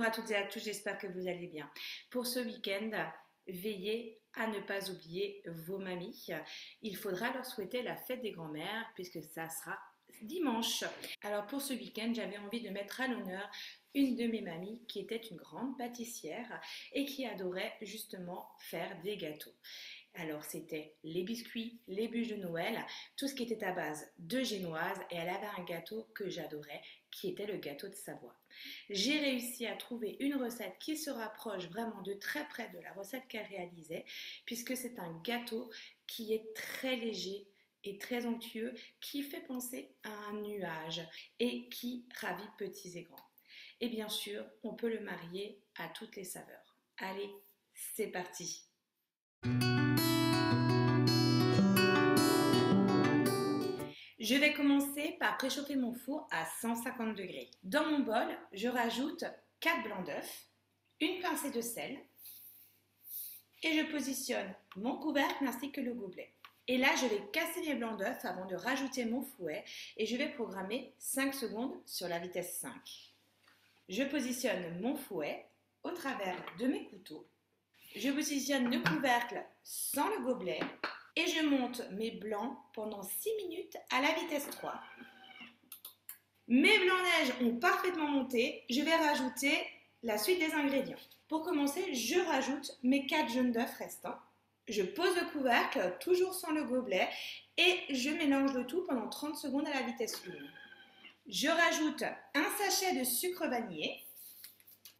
Bonjour à toutes et à tous, j'espère que vous allez bien. Pour ce week-end, veillez à ne pas oublier vos mamies. Il faudra leur souhaiter la fête des grands-mères puisque ça sera dimanche. Alors pour ce week-end, j'avais envie de mettre à l'honneur une de mes mamies qui était une grande pâtissière et qui adorait justement faire des gâteaux. Alors c'était les biscuits, les bûches de Noël, tout ce qui était à base de génoise, et elle avait un gâteau que j'adorais qui était le gâteau de Savoie. J'ai réussi à trouver une recette qui se rapproche vraiment de très près de la recette qu'elle réalisait puisque c'est un gâteau qui est très léger et très onctueux, qui fait penser à un nuage et qui ravit petits et grands. Et bien sûr, on peut le marier à toutes les saveurs. Allez, c'est parti! Je vais commencer par préchauffer mon four à 150 degrés. Dans mon bol, je rajoute 4 blancs d'œufs, une pincée de sel et je positionne mon couvercle ainsi que le gobelet. Et là, je vais casser mes blancs d'œufs avant de rajouter mon fouet et je vais programmer 5 secondes sur la vitesse 5. Je positionne mon fouet au travers de mes couteaux. Je positionne le couvercle sans le gobelet et je monte mes blancs pendant 6 minutes à la vitesse 3. Mes blancs-neige ont parfaitement monté. Je vais rajouter la suite des ingrédients. Pour commencer, je rajoute mes 4 jaunes d'œufs restants. Je pose le couvercle, toujours sans le gobelet, et je mélange le tout pendant 30 secondes à la vitesse 1. Je rajoute un sachet de sucre vanillé,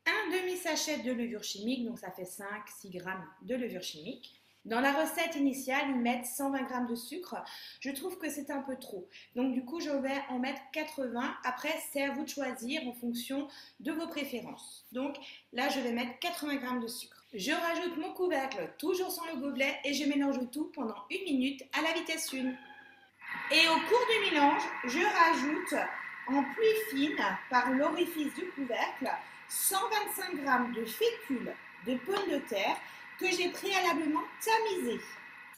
un demi-sachet de levure chimique, donc ça fait 5-6 g de levure chimique. Dans la recette initiale, ils mettent 120 g de sucre. Je trouve que c'est un peu trop. Donc du coup, je vais en mettre 80. Après, c'est à vous de choisir en fonction de vos préférences. Donc là, je vais mettre 80 g de sucre. Je rajoute mon couvercle, toujours sans le gobelet, et je mélange le tout pendant 1 minute à la vitesse 1. Et au cours du mélange, je rajoute en pluie fine, par l'orifice du couvercle, 125 g de fécule de pommes de terre que j'ai préalablement tamisé.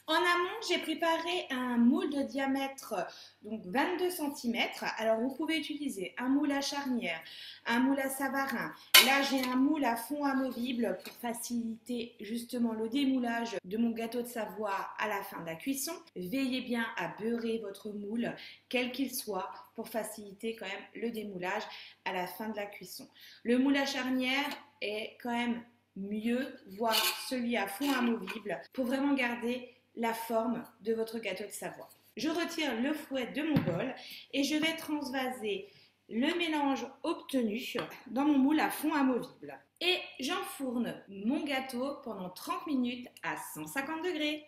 En amont, j'ai préparé un moule de diamètre donc 22 cm. Alors vous pouvez utiliser un moule à charnière, un moule à Savarin. Là, j'ai un moule à fond amovible pour faciliter justement le démoulage de mon gâteau de Savoie à la fin de la cuisson. Veillez bien à beurrer votre moule, quel qu'il soit, pour faciliter quand même le démoulage à la fin de la cuisson. Le moule à charnière est quand même mieux, voire celui à fond amovible, pour vraiment garder la forme de votre gâteau de Savoie. Je retire le fouet de mon bol et je vais transvaser le mélange obtenu dans mon moule à fond amovible. Et j'enfourne mon gâteau pendant 30 minutes à 150 degrés.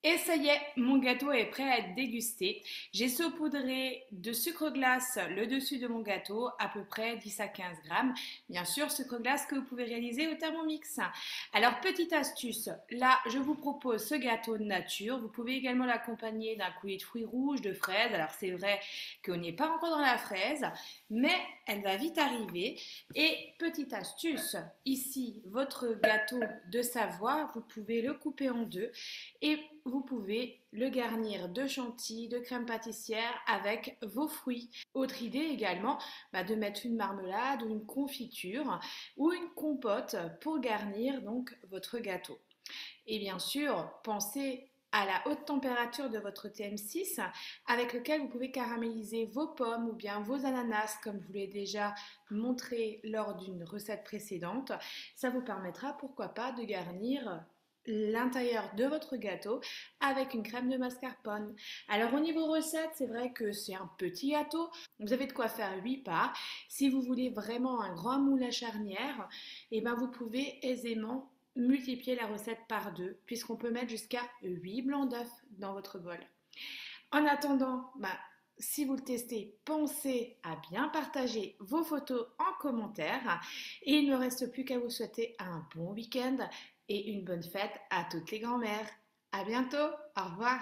Et ça y est, mon gâteau est prêt à être dégusté. J'ai saupoudré de sucre glace le dessus de mon gâteau, à peu près 10 à 15 grammes. Bien sûr, sucre glace que vous pouvez réaliser au Thermomix. Alors, petite astuce, là, je vous propose ce gâteau de nature. Vous pouvez également l'accompagner d'un coulis de fruits rouges, de fraises. Alors, c'est vrai qu'on n'est pas encore dans la fraise, mais elle va vite arriver. Et petite astuce, ici, votre gâteau de Savoie, vous pouvez le couper en deux et vous pouvez le garnir de chantilly, de crème pâtissière avec vos fruits. Autre idée également, de mettre une marmelade ou une confiture ou une compote pour garnir donc votre gâteau. Et bien sûr, pensez à la haute température de votre TM6 avec lequel vous pouvez caraméliser vos pommes ou bien vos ananas comme je vous l'ai déjà montré lors d'une recette précédente. Ça vous permettra pourquoi pas de garnir l'intérieur de votre gâteau avec une crème de mascarpone. Alors au niveau recette, c'est vrai que c'est un petit gâteau, vous avez de quoi faire 8 parts. Si vous voulez vraiment un grand moule à charnière, vous pouvez aisément multiplier la recette par 2 puisqu'on peut mettre jusqu'à 8 blancs d'œufs dans votre bol. En attendant, si vous le testez, pensez à bien partager vos photos en commentaire et il ne me reste plus qu'à vous souhaiter un bon week-end et une bonne fête à toutes les grand-mères. À bientôt, au revoir.